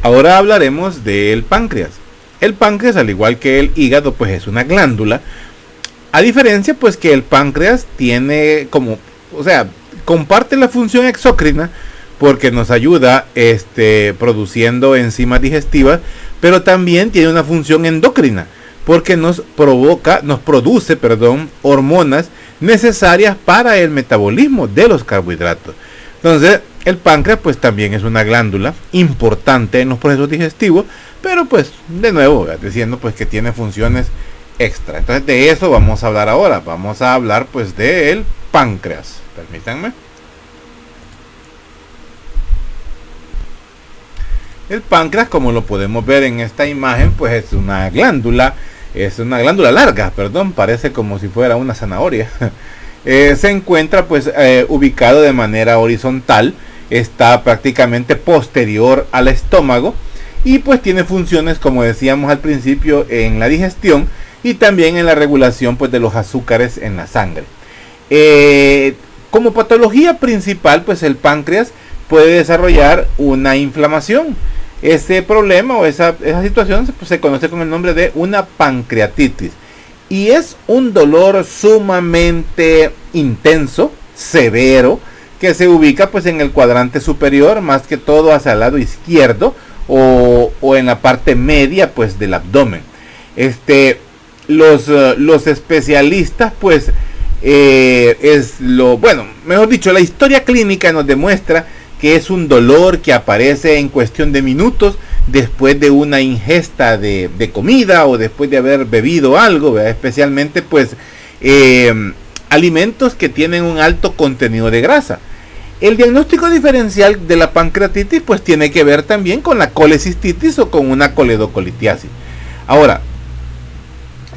Ahora hablaremos del páncreas. El páncreas, al igual que el hígado, pues es una glándula. A diferencia, pues que el páncreas tiene como, o sea, comparte la función exócrina porque nos ayuda produciendo enzimas digestivas, pero también tiene una función endocrina porque nos produce, hormonas necesarias para el metabolismo de los carbohidratos. Entonces, el páncreas pues también es una glándula importante en los procesos digestivos, pero pues de nuevo diciendo pues que tiene funciones extra. Entonces de eso vamos a hablar ahora. Vamos a hablar pues del páncreas. Permítanme. El páncreas, como lo podemos ver en esta imagen, pues es una glándula larga, parece como si fuera una zanahoria. Se encuentra pues ubicado de manera horizontal, está prácticamente posterior al estómago y pues tiene funciones, como decíamos al principio, en la digestión y también en la regulación pues de los azúcares en la sangre. Como patología principal, pues el páncreas puede desarrollar una inflamación. Ese problema o esa situación se conoce con el nombre de una pancreatitis y es un dolor sumamente intenso, severo, que se ubica pues en el cuadrante superior, más que todo hacia el lado izquierdo o en la parte media pues del abdomen. Los especialistas pues mejor dicho, la historia clínica nos demuestra que es un dolor que aparece en cuestión de minutos después de una ingesta de comida o después de haber bebido algo, ¿verdad? Especialmente pues alimentos que tienen un alto contenido de grasa. El diagnóstico diferencial de la pancreatitis pues tiene que ver también con la colecistitis o con una coledocolitiasis. Ahora,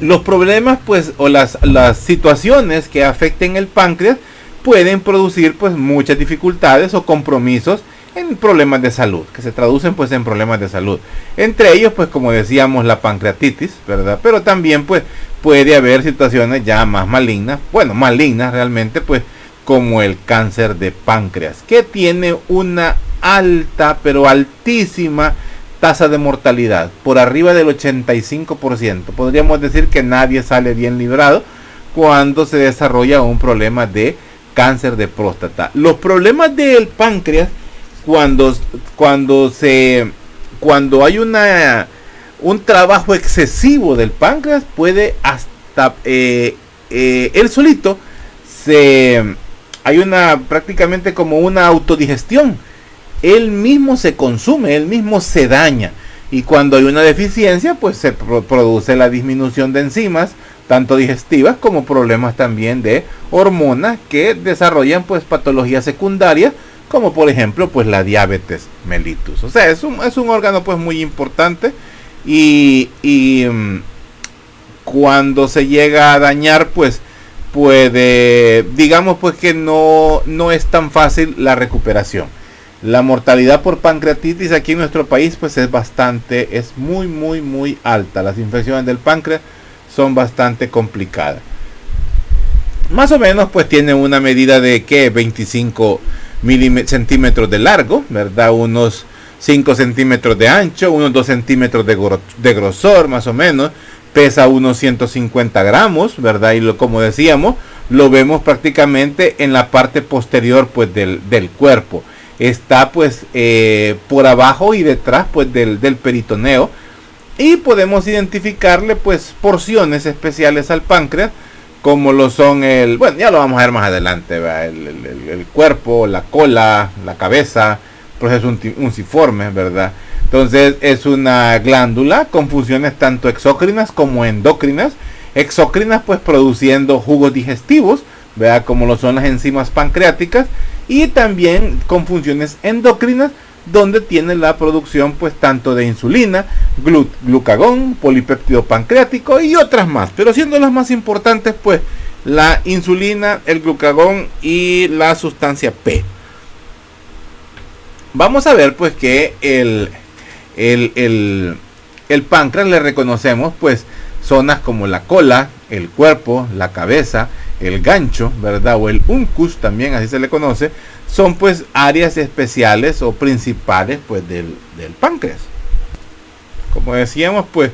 los problemas pues o las situaciones que afecten el páncreas pueden producir pues muchas dificultades o compromisos en problemas de salud, que se traducen pues en problemas de salud. Entre ellos pues como decíamos la pancreatitis, ¿verdad? Pero también pues puede haber situaciones ya más malignas, malignas realmente pues como el cáncer de páncreas, que tiene una alta, pero altísima tasa de mortalidad, por arriba del 85%. Podríamos decir que nadie sale bien librado cuando se desarrolla un problema de cáncer de próstata. Los problemas del páncreas cuando hay un trabajo excesivo del páncreas puede hasta él solito hay prácticamente como una autodigestión. Él mismo se consume, él mismo se daña. Y cuando hay una deficiencia, pues se produce la disminución de enzimas, tanto digestivas como problemas también de hormonas que desarrollan pues patologías secundarias, como por ejemplo pues la diabetes mellitus. O sea, es un órgano pues muy importante y cuando se llega a dañar pues puede, digamos pues que no es tan fácil la recuperación. La mortalidad por pancreatitis aquí en nuestro país pues es muy alta. Las infecciones del páncreas son bastante complicadas. Más o menos pues tiene una medida de 25 centímetros de largo, ¿verdad? Unos 5 centímetros de ancho, unos 2 centímetros de grosor más o menos. Pesa unos 150 gramos, ¿verdad? Y como decíamos, lo vemos prácticamente en la parte posterior pues del cuerpo. Está pues por abajo y detrás pues del peritoneo. Y podemos identificarle pues porciones especiales al páncreas, como lo son ya lo vamos a ver más adelante, el cuerpo, la cola, la cabeza, proceso unciforme, ¿verdad? Entonces es una glándula con funciones tanto exócrinas como endócrinas. Exócrinas pues produciendo jugos digestivos, ¿verdad? Como lo son las enzimas pancreáticas, y también con funciones endócrinas donde tiene la producción pues tanto de insulina, glucagón, polipéptido pancreático y otras más, pero siendo las más importantes pues la insulina, el glucagón y la sustancia P. Vamos a ver pues que el páncreas le reconocemos pues zonas como la cola, el cuerpo, la cabeza, el gancho, ¿verdad? O el uncus, también así se le conoce, son pues áreas especiales o principales pues del páncreas. Como decíamos, pues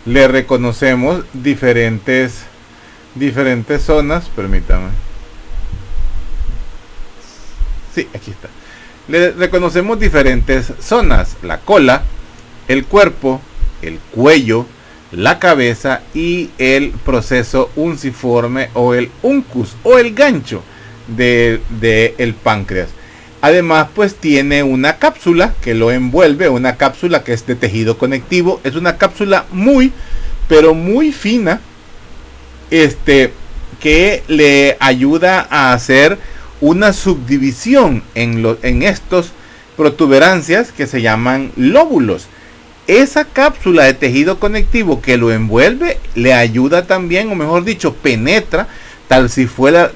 le reconocemos diferentes zonas. Permítame. Sí, aquí está. Le reconocemos diferentes zonas: la cola, el cuerpo, el cuello, la cabeza y el proceso unciforme o el uncus o el gancho del páncreas. Además, pues tiene una cápsula que lo envuelve, una cápsula que es de tejido conectivo. Es una cápsula muy, pero muy fina, que le ayuda a hacer una subdivisión en estos protuberancias que se llaman lóbulos. Esa cápsula de tejido conectivo que lo envuelve le ayuda también, o mejor dicho, penetra, tal si fuera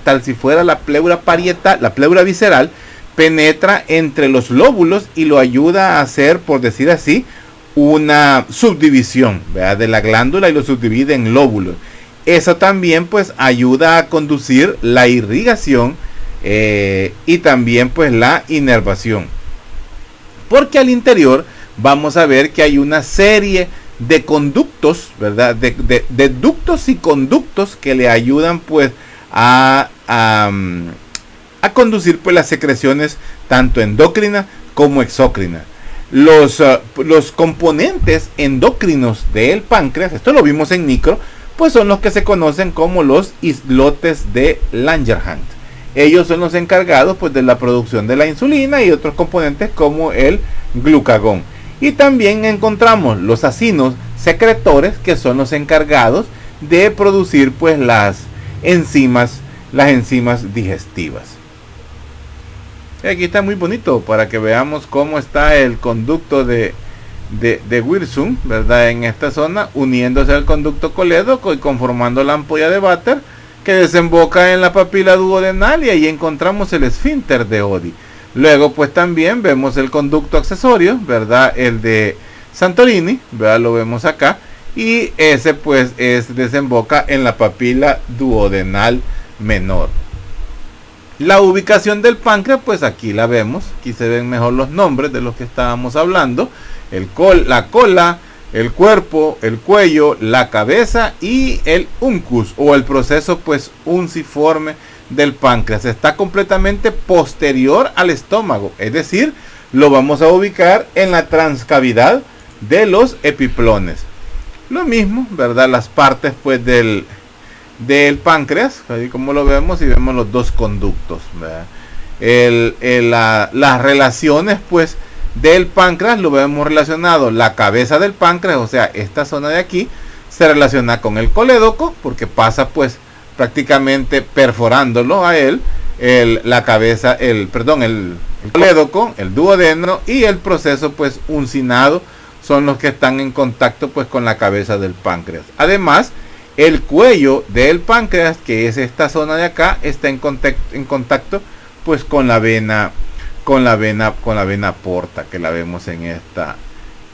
la pleura parietal, la pleura visceral, penetra entre los lóbulos y lo ayuda a hacer, por decir así, una subdivisión, ¿verdad?, de la glándula, y lo subdivide en lóbulos. Eso también pues ayuda a conducir la irrigación y también pues la inervación, porque al interior vamos a ver que hay una serie de conductos, ¿verdad?, de ductos y conductos que le ayudan pues a conducir pues las secreciones tanto endocrinas como exócrinas. Los componentes endocrinos del páncreas, esto lo vimos en micro, pues son los que se conocen como los islotes de Langerhans. Ellos son los encargados pues de la producción de la insulina y otros componentes como el glucagón. Y también encontramos los acinos secretores, que son los encargados de producir pues las enzimas digestivas. Y aquí está muy bonito para que veamos cómo está el conducto de Wirsung, ¿verdad?, en esta zona, uniéndose al conducto colédoco y conformando la ampolla de Vater, que desemboca en la papila duodenal, y ahí encontramos el esfínter de Oddi. Luego pues también vemos el conducto accesorio, ¿verdad?, el de Santorini, ¿verdad?, lo vemos acá, y ese pues desemboca en la papila duodenal menor. La ubicación del páncreas, pues aquí la vemos, aquí se ven mejor los nombres de los que estábamos hablando: la cola, el cuerpo, el cuello, la cabeza y el uncus o el proceso pues unciforme del páncreas. Está completamente posterior al estómago, es decir, lo vamos a ubicar en la transcavidad de los epiplones. Lo mismo, ¿verdad?, las partes pues del páncreas, ahí como lo vemos, y vemos los dos conductos, ¿verdad? Las relaciones pues del páncreas lo vemos relacionado: la cabeza del páncreas, o sea, esta zona de aquí, se relaciona con el colédoco, porque pasa pues prácticamente perforándolo a él, la cabeza, el colédoco, el duodeno y el proceso pues uncinado son los que están en contacto pues con la cabeza del páncreas. Además, el cuello del páncreas, que es esta zona de acá, está en contacto pues con la vena porta, que la vemos en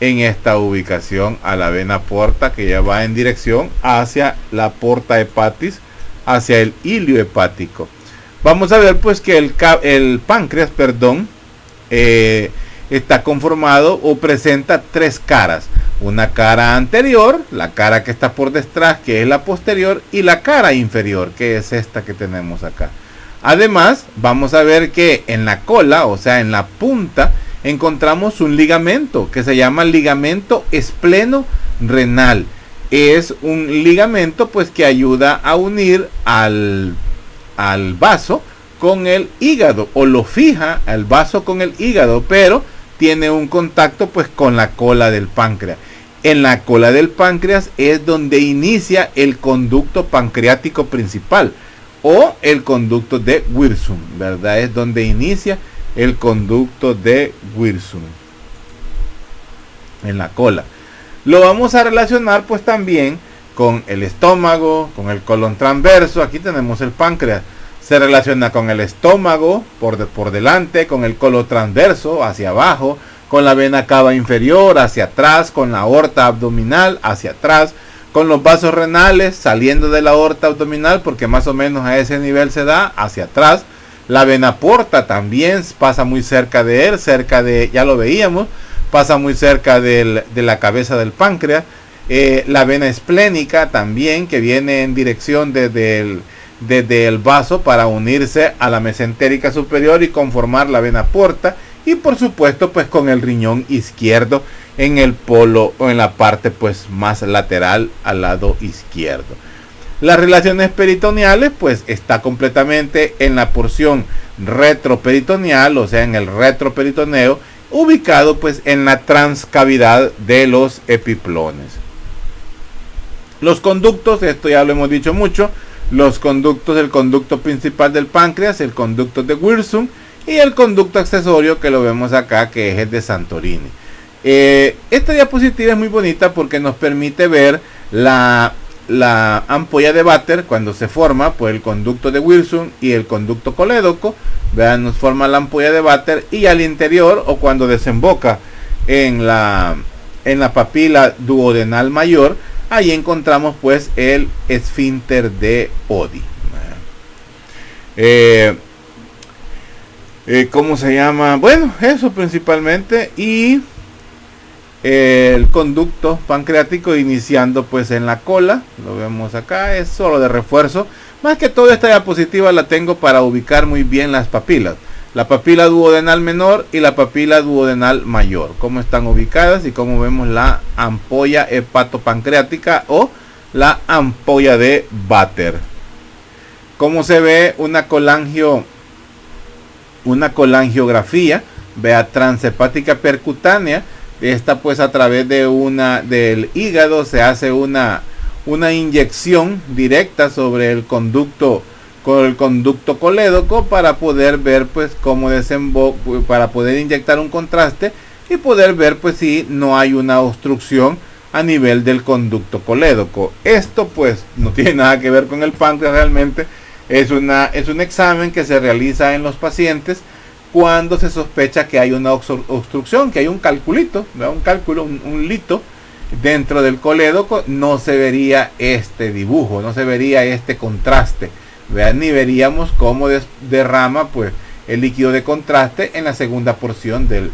esta ubicación, a la vena porta, que ya va en dirección hacia la porta hepatis, hacia el hilio hepático. Vamos a ver pues que el páncreas, está conformado o presenta tres caras: una cara anterior, la cara que está por detrás, que es la posterior, y la cara inferior, que es esta que tenemos acá. Además, vamos a ver que en la cola, o sea, en la punta, encontramos un ligamento que se llama ligamento espleno-renal. Es un ligamento pues que ayuda a unir al vaso con el hígado, o lo fija al vaso con el hígado, pero tiene un contacto pues con la cola del páncreas. En la cola del páncreas es donde inicia el conducto pancreático principal, o el conducto de Wirsung, ¿verdad? Es donde inicia el conducto de Wirsung, en la cola. Lo vamos a relacionar pues también con el estómago, con el colon transverso. Aquí tenemos el páncreas, se relaciona con el estómago por delante, con el colon transverso hacia abajo, con la vena cava inferior hacia atrás, con la aorta abdominal hacia atrás, con los vasos renales saliendo de la aorta abdominal, porque más o menos a ese nivel se da, hacia atrás. La vena porta también pasa muy cerca de él, ya lo veíamos, pasa muy cerca de la cabeza del páncreas. La vena esplénica también, que viene en dirección desde el vaso para unirse a la mesentérica superior y conformar la vena porta. Y por supuesto pues con el riñón izquierdo en el polo o en la parte pues más lateral al lado izquierdo. Las relaciones peritoneales pues está completamente en la porción retroperitoneal, o sea en el retroperitoneo, ubicado pues en la transcavidad de los epiplones. Los conductos, esto ya lo hemos dicho mucho, los conductos, el conducto principal del páncreas, el conducto de Wirsung y el conducto accesorio que lo vemos acá, que es el de Santorini. Esta diapositiva es muy bonita porque nos permite ver la ampolla de Vater cuando se forma por el conducto de Wirsung y el conducto colédoco. Vean, nos forma la ampolla de Vater, y al interior o cuando desemboca en la papila duodenal mayor, ahí encontramos pues el esfínter de Oddi. ¿Cómo se llama? Bueno, eso principalmente. Y el conducto pancreático iniciando pues en la cola, lo vemos acá, es solo de refuerzo. Más que todo esta diapositiva la tengo para ubicar muy bien las papilas, la papila duodenal menor y la papila duodenal mayor, cómo están ubicadas y cómo vemos la ampolla hepatopancreática o la ampolla de Vater. Cómo se ve una colangiografía, vea, transhepática percutánea. Esta pues a través del hígado se hace una inyección directa sobre el conducto colédoco para poder ver pues cómo desemboca, para poder inyectar un contraste y poder ver pues si no hay una obstrucción a nivel del conducto colédoco. Esto pues no tiene nada que ver con el páncreas, realmente es un examen que se realiza en los pacientes cuando se sospecha que hay una obstrucción, que hay un calculito, ¿no? un lito dentro del colédoco. No se vería este dibujo, no se vería este contraste, vean, ni veríamos cómo derrama pues el líquido de contraste en la segunda porción del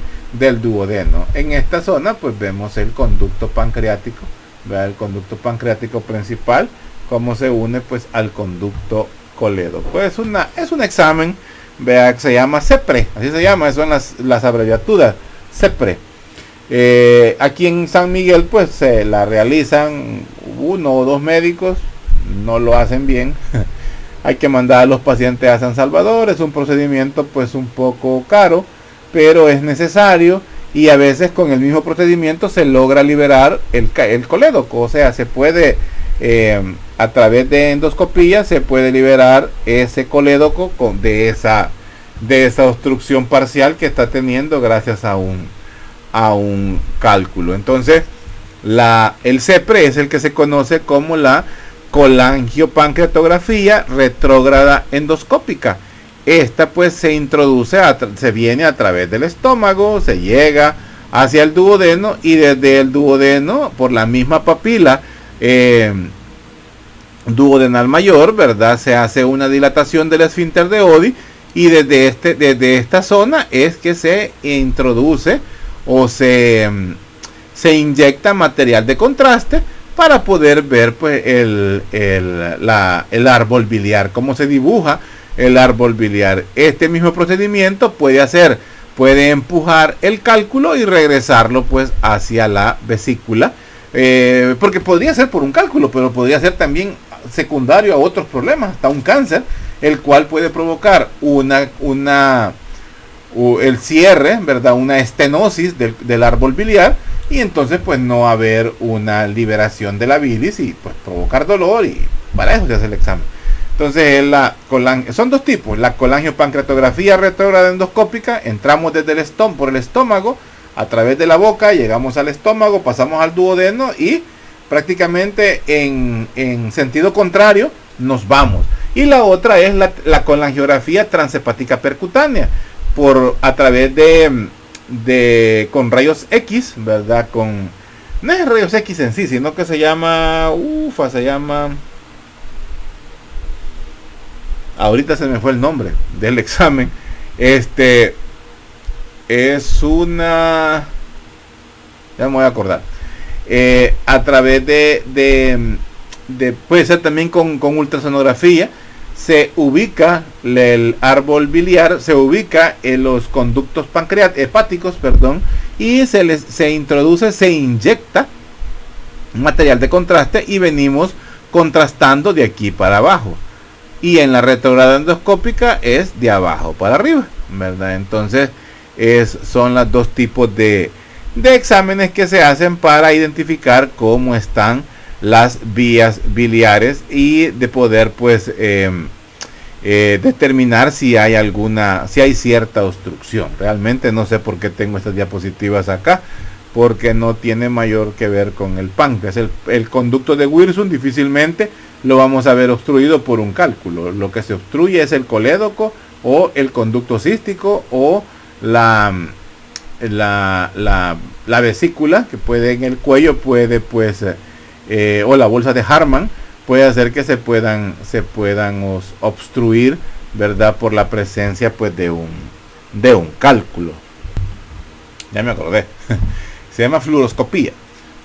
duodeno. En esta zona pues vemos el conducto pancreático, vean, el conducto pancreático principal, cómo se une pues al conducto colédoco. Pues es un examen, vea, que se llama CEPRE, así se llama, son las abreviaturas CEPRE. Aquí en San Miguel pues se la realizan 1 o 2 médicos, no lo hacen bien. Hay que mandar a los pacientes a San Salvador, es un procedimiento pues un poco caro, pero es necesario, y a veces con el mismo procedimiento se logra liberar el colédoco, o sea, se puede a través de endoscopía se puede liberar ese colédoco de esa obstrucción parcial que está teniendo gracias a un cálculo. Entonces el CEPRE es el que se conoce como la colangiopancreatografía retrógrada endoscópica. Esta pues se introduce, se viene a través del estómago, se llega hacia el duodeno, y desde el duodeno por la misma papila duodenal mayor, ¿verdad? Se hace una dilatación del esfínter de Oddi, y desde esta zona es que se introduce o se inyecta material de contraste para poder ver pues el árbol biliar, cómo se dibuja el árbol biliar. Este mismo procedimiento puede empujar el cálculo y regresarlo pues hacia la vesícula, porque podría ser por un cálculo, pero podría ser también secundario a otros problemas, hasta un cáncer, el cual puede provocar el cierre, ¿verdad? Una estenosis del árbol biliar, y entonces pues no haber una liberación de la bilis y pues provocar dolor, y para eso se hace el examen. Entonces son dos tipos: la colangiopancreatografía retrógrada endoscópica, entramos desde por el estómago, a través de la boca, llegamos al estómago, pasamos al duodeno y prácticamente en sentido contrario nos vamos. Y la otra es la colangiografía transhepática percutánea, a través con rayos X, ¿verdad? no es rayos X en sí, sino que se llama, ahorita se me fue el nombre del examen. Es una, ya me voy a acordar, a través de puede ser también con ultrasonografía, se ubica el árbol biliar, se ubica en los conductos hepáticos, y se introduce, se inyecta material de contraste y venimos contrastando de aquí para abajo. Y en la retrograda endoscópica es de abajo para arriba, ¿verdad? Entonces son los dos tipos de exámenes que se hacen para identificar cómo están las vías biliares y de poder pues determinar si hay cierta obstrucción. Realmente no sé por qué tengo estas diapositivas acá, porque no tiene mayor que ver con el páncreas. El conducto de Wirsung difícilmente lo vamos a ver obstruido por un cálculo. Lo que se obstruye es el colédoco o el conducto cístico o la vesícula, que puede en el cuello, puede pues o la bolsa de Hartmann puede hacer que se puedan obstruir, ¿verdad? Por la presencia pues de un cálculo. Ya me acordé. Se llama fluoroscopía.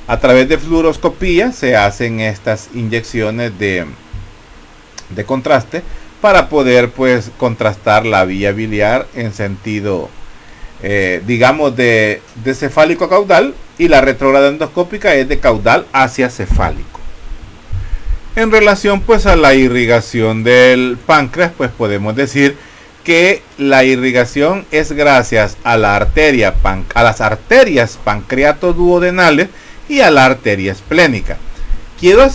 A través de fluoroscopía se hacen estas inyecciones de contraste para poder pues contrastar la vía biliar en sentido digamos de cefálico a caudal, y la retrógrada endoscópica es de caudal hacia cefálico. En relación pues a la irrigación del páncreas, pues podemos decir que la irrigación es gracias a las arterias pancreato-duodenales y a la arteria esplénica. Quiero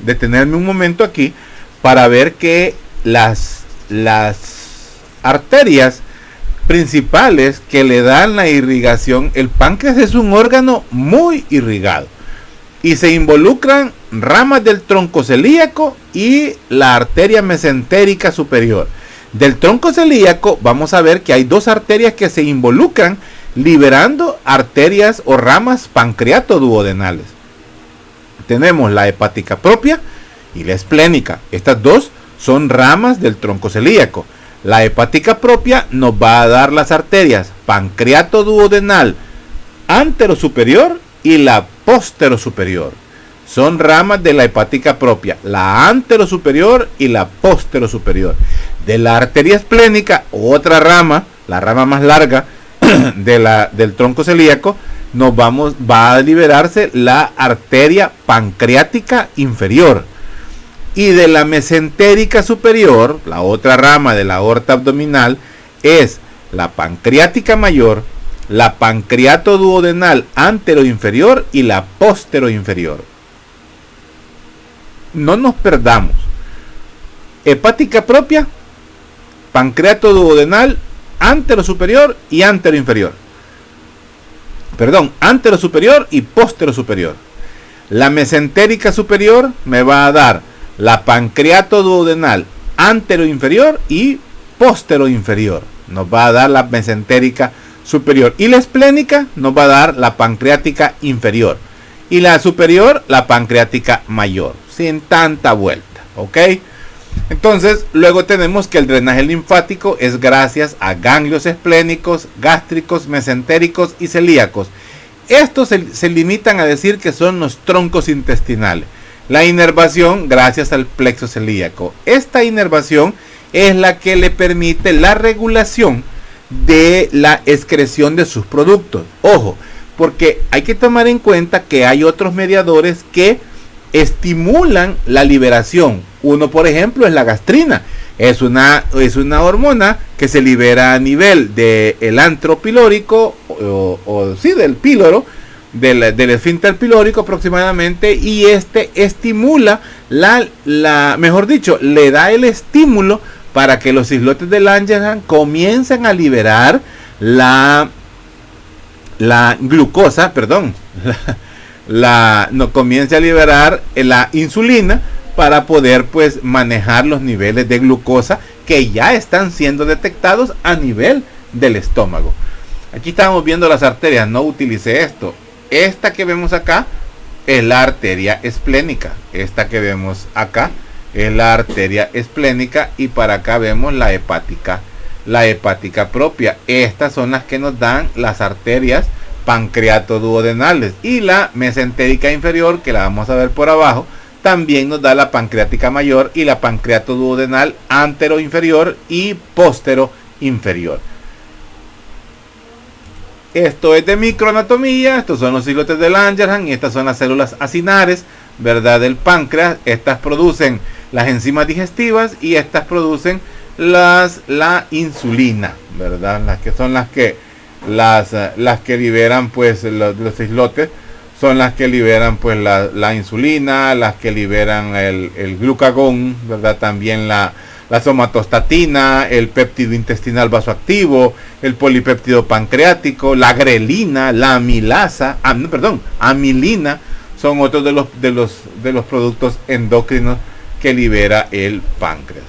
detenerme un momento aquí para ver que las arterias principales que le dan la irrigación, el páncreas es un órgano muy irrigado y se involucran ramas del tronco celíaco y la arteria mesentérica superior. Del tronco celíaco vamos a ver que hay dos arterias que se involucran liberando arterias o ramas pancreato-duodenales. Tenemos la hepática propia y la esplénica. Estas dos son ramas del tronco celíaco. La hepática propia nos va a dar las arterias pancreato-duodenal antero-superior y la póstero-superior. Son ramas de la hepática propia, la antero-superior y la póstero-superior. De la arteria esplénica, otra rama, la rama más larga del tronco celíaco, va a liberarse la arteria pancreática inferior. Y de la mesentérica superior, la otra rama de la aorta abdominal, es la pancreática mayor, la pancreato-duodenal antero-inferior y la póstero-inferior. No nos perdamos. Hepática propia, pancreato-duodenal, antero-superior y antero-inferior. Antero-superior y póstero-superior. La mesentérica superior me va a dar la pancreato-duodenal antero-inferior y póstero-inferior. Nos va a dar la mesentérica superior. Y la esplénica nos va a dar la pancreática inferior. Y la superior, la pancreática mayor. Sin tanta vuelta. ¿Ok? Entonces, luego tenemos que el drenaje linfático es gracias a ganglios esplénicos, gástricos, mesentéricos y celíacos. Estos se limitan a decir que son los troncos intestinales. La inervación gracias al plexo celíaco. Esta inervación es la que le permite la regulación de la excreción de sus productos. Ojo, porque hay que tomar en cuenta que hay otros mediadores que estimulan la liberación. Uno, por ejemplo, es la gastrina. Es una hormona que se libera a nivel del antro pilórico del píloro, del esfínter pilórico aproximadamente, y estimula mejor dicho, le da el estímulo para que los islotes de Langerhans comiencen a liberar la glucosa, comience a liberar la insulina para poder pues manejar los niveles de glucosa que ya están siendo detectados a nivel del estómago. Aquí estamos viendo las arterias, no utilicé esto. esta que vemos acá es la arteria esplénica. Esta que vemos acá es la arteria esplénica y para acá vemos la hepática propia. Estas son las que nos dan las arterias pancreatoduodenales, y la mesentérica inferior, que la vamos a ver por abajo, también nos da la pancreática mayor y la pancreatoduodenal antero inferior y postero inferior. Esto es de microanatomía. Estos son los islotes de Langerhans y estas son las células acinares, ¿verdad?, del páncreas. Estas producen las enzimas digestivas y estas producen la insulina, ¿verdad? Las que son las que liberan, pues, los islotes son las que liberan, pues, la insulina, las que liberan el glucagón, ¿verdad? También la somatostatina, el péptido intestinal vasoactivo, el polipéptido pancreático, la grelina, la amilasa, amilina, son otros de los productos endocrinos que libera el páncreas.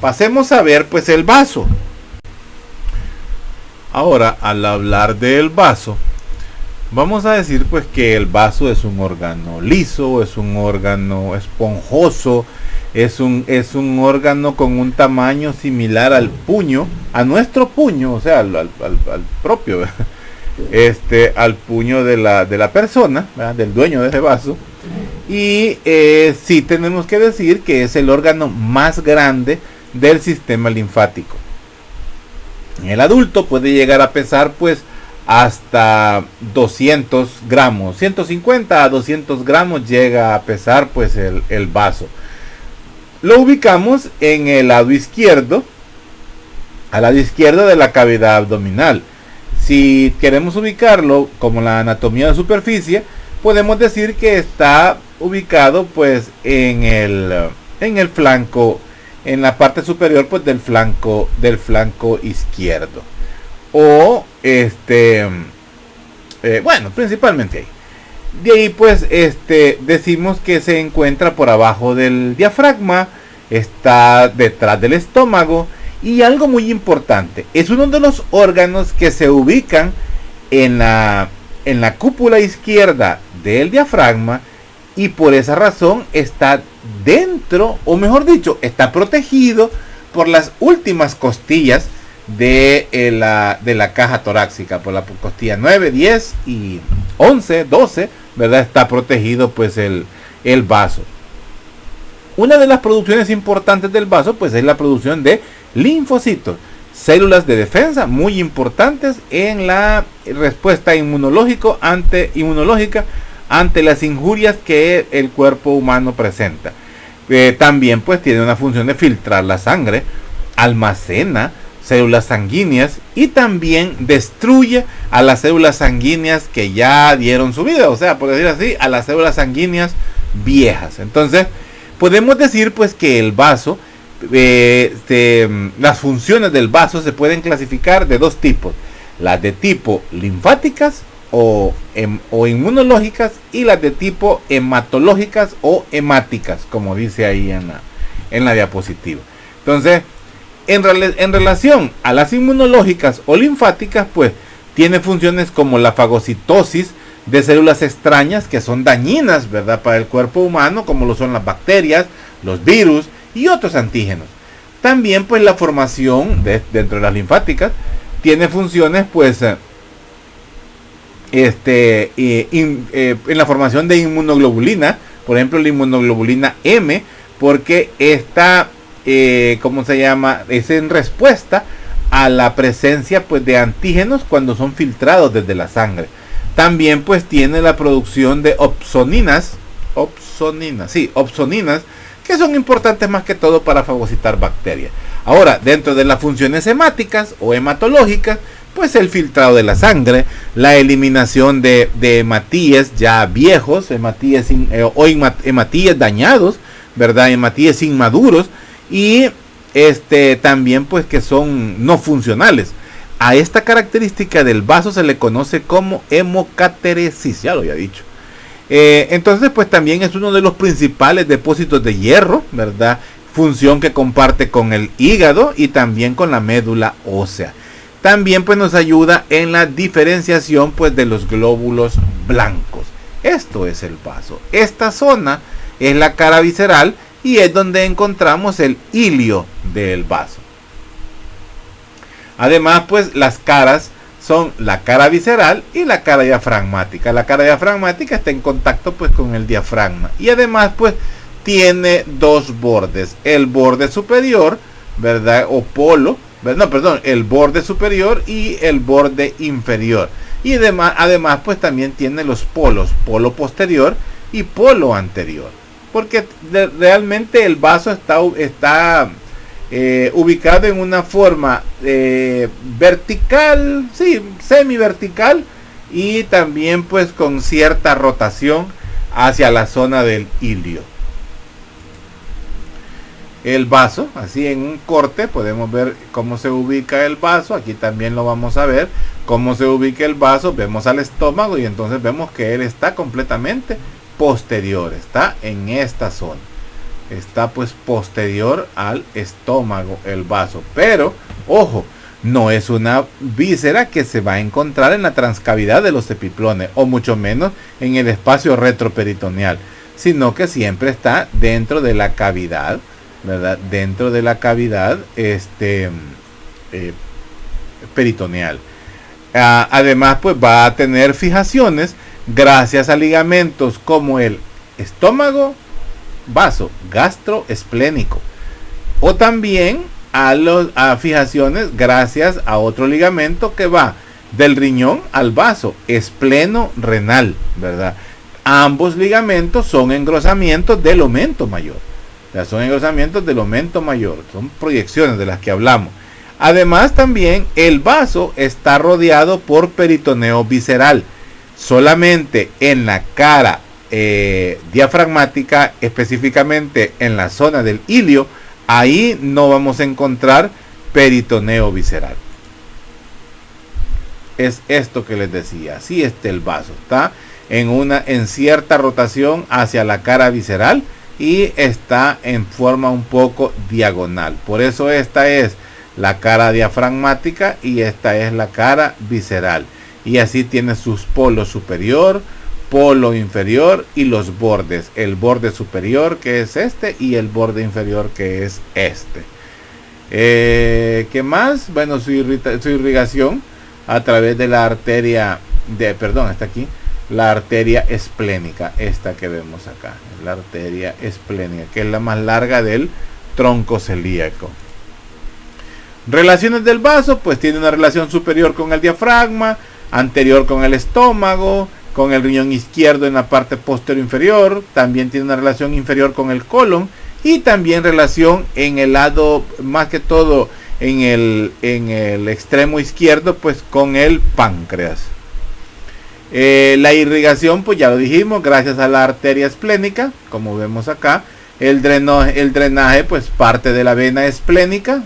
Pasemos a ver, pues, el vaso. Ahora, al hablar del vaso, vamos a decir, pues, que el vaso es un órgano liso, es un órgano esponjoso, es un órgano con un tamaño similar al puño, a nuestro puño, o sea, al propio, al puño de la persona, ¿verdad?, del dueño de ese vaso. Y sí tenemos que decir que es el órgano más grande del sistema linfático. En el adulto puede llegar a pesar, pues, hasta 200 gramos, 150 a 200 gramos llega a pesar, pues, el vaso. Lo ubicamos en el lado izquierdo, al lado izquierdo de la cavidad abdominal. Si queremos ubicarlo como la anatomía de superficie, podemos decir que está ubicado, pues, en el flanco, en la parte superior, pues, del flanco izquierdo, o bueno, principalmente ahí. De ahí, pues, decimos que se encuentra por abajo del diafragma, está detrás del estómago, y algo muy importante, es uno de los órganos que se ubican en la cúpula izquierda del diafragma, y por esa razón está dentro, o mejor dicho, está protegido por las últimas costillas de la caja torácica, por la costilla 9, 10 y 11, 12, ¿verdad? Está protegido, pues, el vaso. Una de las producciones importantes del vaso, pues, es la producción de linfocitos, células de defensa muy importantes en la respuesta inmunológica ante las injurias que el cuerpo humano presenta. También, pues, tiene una función de filtrar la sangre, almacena células sanguíneas y también destruye a las células sanguíneas que ya dieron su vida, o sea, por decir así, a las células sanguíneas viejas. Entonces, podemos decir, pues, que el vaso, las funciones del vaso se pueden clasificar de dos tipos: las de tipo linfáticas o inmunológicas, y las de tipo hematológicas o hemáticas, como dice ahí en la diapositiva. Entonces, en relación a las inmunológicas o linfáticas, pues, tiene funciones como la fagocitosis de células extrañas que son dañinas, ¿verdad?, para el cuerpo humano, como lo son las bacterias, los virus y otros antígenos. También, pues, la formación dentro de las linfáticas tiene funciones, pues, en la formación de inmunoglobulina, por ejemplo, la inmunoglobulina M, porque esta, ¿cómo se llama?, es en respuesta a la presencia, pues, de antígenos cuando son filtrados desde la sangre. También, pues, tiene la producción de opsoninas, que son importantes más que todo para fagocitar bacterias. Ahora, dentro de las funciones hemáticas o hematológicas, pues, el filtrado de la sangre, la eliminación de hematíes ya viejos, hematíes dañados, ¿verdad?, hematíes inmaduros, y también, pues, que son no funcionales. A esta característica del vaso se le conoce como hemocateresis, ya lo había dicho. Entonces, pues, también es uno de los principales depósitos de hierro, ¿verdad?, función que comparte con el hígado y también con la médula ósea. También, pues, nos ayuda en la diferenciación, pues, de los glóbulos blancos. Esto es el vaso. Esta zona es la cara visceral y es donde encontramos el ilio del vaso. Además, pues las caras son la cara visceral y la cara diafragmática. La cara diafragmática está en contacto pues con el diafragma y además pues tiene dos bordes, el borde superior, ¿verdad? O polo, no, perdón, el borde superior y el borde inferior. Y además pues también tiene los polos, polo posterior y polo anterior. Porque realmente el vaso está ubicado en una forma vertical, sí, semi-vertical, y también pues con cierta rotación hacia la zona del ilio. El vaso, así en un corte podemos ver cómo se ubica el vaso. Aquí también lo vamos a ver cómo se ubica el vaso. Vemos al estómago y entonces vemos que él está completamente posterior, está en esta zona, está pues posterior al estómago el vaso. Pero ojo, no es una víscera que se va a encontrar en la transcavidad de los epiplones o mucho menos en el espacio retroperitoneal, sino que siempre está dentro de la cavidad, ¿verdad? Dentro de la cavidad peritoneal. Además pues va a tener fijaciones gracias a ligamentos como el estómago vaso gastroesplénico, o también a fijaciones gracias a otro ligamento que va del riñón al vaso, espleno renal, ¿verdad? Ambos ligamentos son engrosamientos del aumento mayor, ¿verdad? Son engrosamientos del aumento mayor, son proyecciones de las que hablamos. Además también el vaso está rodeado por peritoneo visceral. Solamente en la cara diafragmática, específicamente en la zona del ilio, ahí no vamos a encontrar peritoneo visceral. Es esto que les decía, así está el vaso, está en cierta rotación hacia la cara visceral y está en forma un poco diagonal. Por eso esta es la cara diafragmática y esta es la cara visceral. Y así tiene sus polos superior, polo inferior y los bordes. El borde superior que es este y el borde inferior que es este. ¿Qué más? Bueno, su irrigación a través de la arteria está aquí. La arteria esplénica, esta que vemos acá. La arteria esplénica, que es la más larga del tronco celíaco. Relaciones del vaso, pues tiene una relación superior con el diafragma, anterior con el estómago, con el riñón izquierdo en la parte posterior inferior, también tiene una relación inferior con el colon y también relación en el lado, más que todo en el extremo izquierdo, pues con el páncreas. La irrigación, pues ya lo dijimos, gracias a la arteria esplénica, como vemos acá. El drenaje pues parte de la vena esplénica,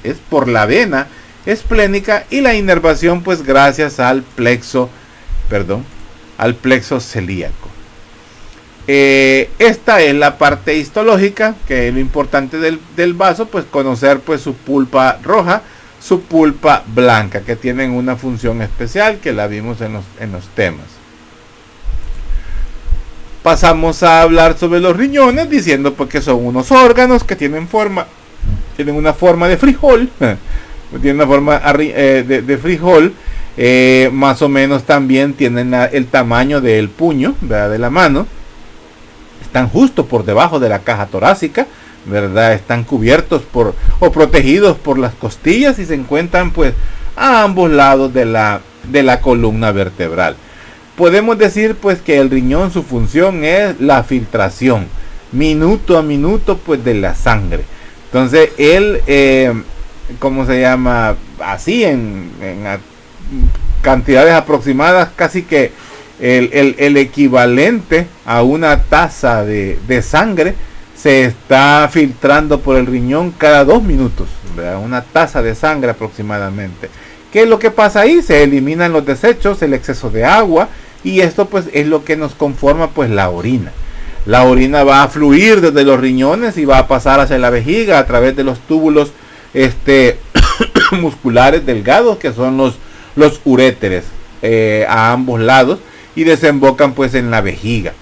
es por la vena esplénica, y la inervación pues gracias al plexo celíaco. Esta es la parte histológica, que es lo importante del vaso, pues conocer pues su pulpa roja, su pulpa blanca, que tienen una función especial que la vimos en los temas. Pasamos a hablar sobre los riñones, diciendo pues que son unos órganos que tienen una forma de frijol, tienen una forma de frijol, más o menos también tienen el tamaño del puño, ¿verdad? De la mano. Están justo por debajo de la caja torácica, ¿verdad? Están cubiertos o protegidos por las costillas y se encuentran pues a ambos lados de la columna vertebral. Podemos decir pues que el riñón, su función es la filtración minuto a minuto pues de la sangre. Entonces él, ¿cómo se llama? Así en cantidades aproximadas, casi que el equivalente a una taza de sangre se está filtrando por el riñón cada 2 minutos, ¿verdad? Una taza de sangre aproximadamente. ¿Qué es lo que pasa ahí? Se eliminan los desechos, el exceso de agua, y esto pues es lo que nos conforma pues la orina. La orina va a fluir desde los riñones y va a pasar hacia la vejiga a través de los túbulos musculares delgados, que son los uréteres, a ambos lados, y desembocan pues en la vejiga.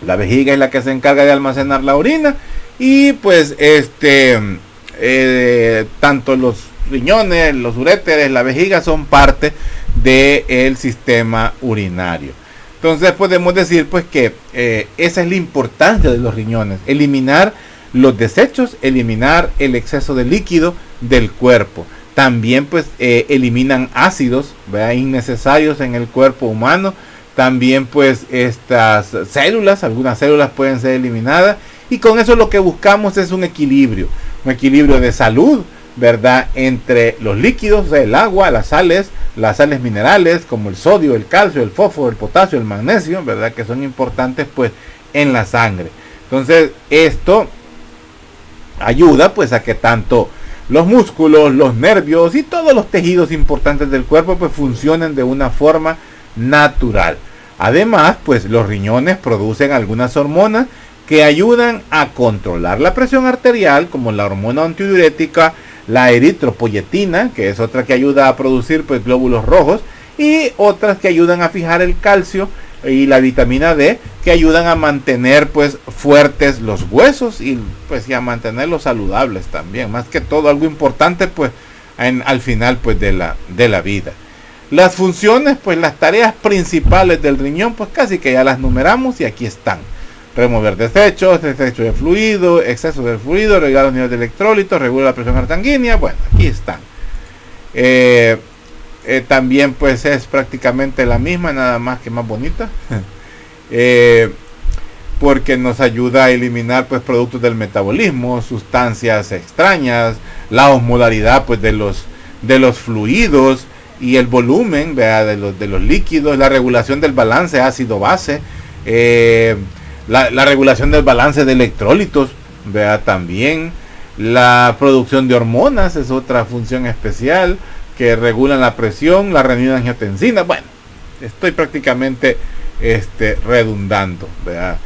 La vejiga es la que se encarga de almacenar la orina y pues tanto los riñones, los uréteres, la vejiga son parte del sistema urinario. Entonces podemos decir pues que esa es la importancia de los riñones: eliminar los desechos, eliminar el exceso de líquido del cuerpo. También pues eliminan ácidos, ¿verdad?, innecesarios en el cuerpo humano. También pues estas células, algunas células pueden ser eliminadas, y con eso lo que buscamos es un equilibrio de salud, ¿verdad?, entre los líquidos, el agua, las sales minerales como el sodio, el calcio, el fósforo, el potasio, el magnesio, ¿verdad?, que son importantes pues en la sangre. Entonces esto ayuda pues a que tanto los músculos, los nervios y todos los tejidos importantes del cuerpo pues funcionen de una forma natural. Además pues los riñones producen algunas hormonas que ayudan a controlar la presión arterial, como la hormona antidiurética, la eritropoyetina, que es otra que ayuda a producir pues glóbulos rojos, y otras que ayudan a fijar el calcio, y la vitamina D, que ayudan a mantener pues fuertes los huesos y pues y a mantenerlos saludables también. Más que todo, algo importante pues al final pues de la vida. Las funciones, pues las tareas principales del riñón pues casi que ya las numeramos y aquí están: remover desechos, desecho de fluido, exceso de fluido, regular los niveles de electrolitos, regular la presión sanguínea. Bueno, aquí están. También pues es prácticamente la misma, nada más que más bonita. Porque nos ayuda a eliminar pues productos del metabolismo, sustancias extrañas, la osmolaridad pues de los fluidos y el volumen, ¿verdad?, de los líquidos, la regulación del balance ácido-base, la regulación del balance de electrólitos, ¿verdad?, también la producción de hormonas es otra función especial que regulan la presión, la renin-angiotensina. Bueno, estoy prácticamente redundando, ¿verdad?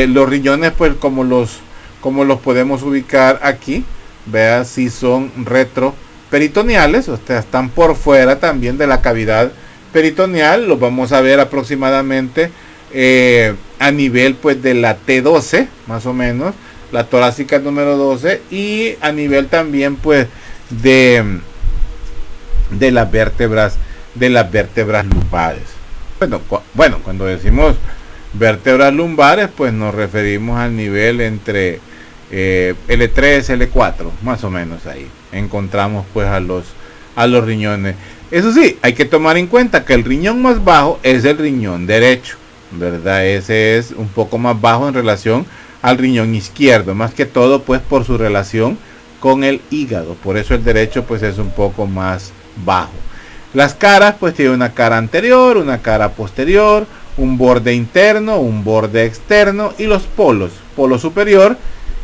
Los riñones pues como los podemos ubicar aquí, ¿verdad?, si son retroperitoneales, o sea, están por fuera también de la cavidad peritoneal. Los vamos a ver aproximadamente a nivel pues de la T12, más o menos, la torácica número 12, y a nivel también pues de las vértebras lumbares. Bueno, cuando decimos vértebras lumbares pues nos referimos al nivel entre L3, L4, más o menos. Ahí encontramos pues a los riñones. Eso sí, hay que tomar en cuenta que el riñón más bajo es el riñón derecho, ¿verdad? Ese es un poco más bajo en relación al riñón izquierdo, más que todo pues por su relación con el hígado. Por eso el derecho pues es un poco más bajo. Las caras pues tienen una cara anterior, una cara posterior, un borde interno, un borde externo, y los polos, polo superior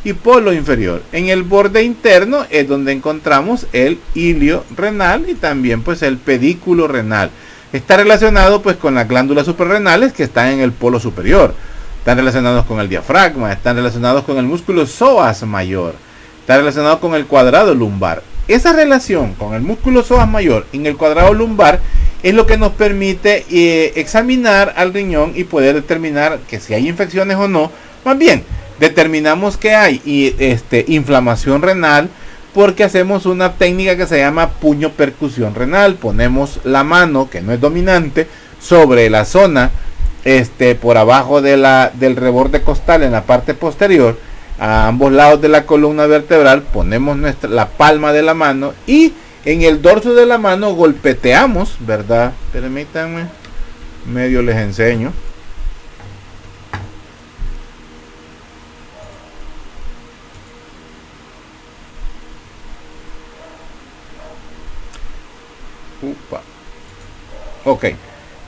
y polo inferior. En el borde interno es donde encontramos el hilio renal y también pues el pedículo renal. Está relacionado pues con las glándulas suprarrenales que están en el polo superior. Están relacionados con el diafragma, están relacionados con el músculo psoas mayor, está relacionado con el cuadrado lumbar. Esa relación con el músculo psoas mayor en el cuadrado lumbar es lo que nos permite examinar al riñón y poder determinar que si hay infecciones o no. Más bien, determinamos que hay inflamación renal porque hacemos una técnica que se llama puño percusión renal. Ponemos la mano, que no es dominante, sobre la zona por abajo del reborde costal en la parte posterior, a ambos lados de la columna vertebral. Ponemos la palma de la mano y en el dorso de la mano golpeteamos, ¿verdad? Permítanme, medio les enseño. Ok,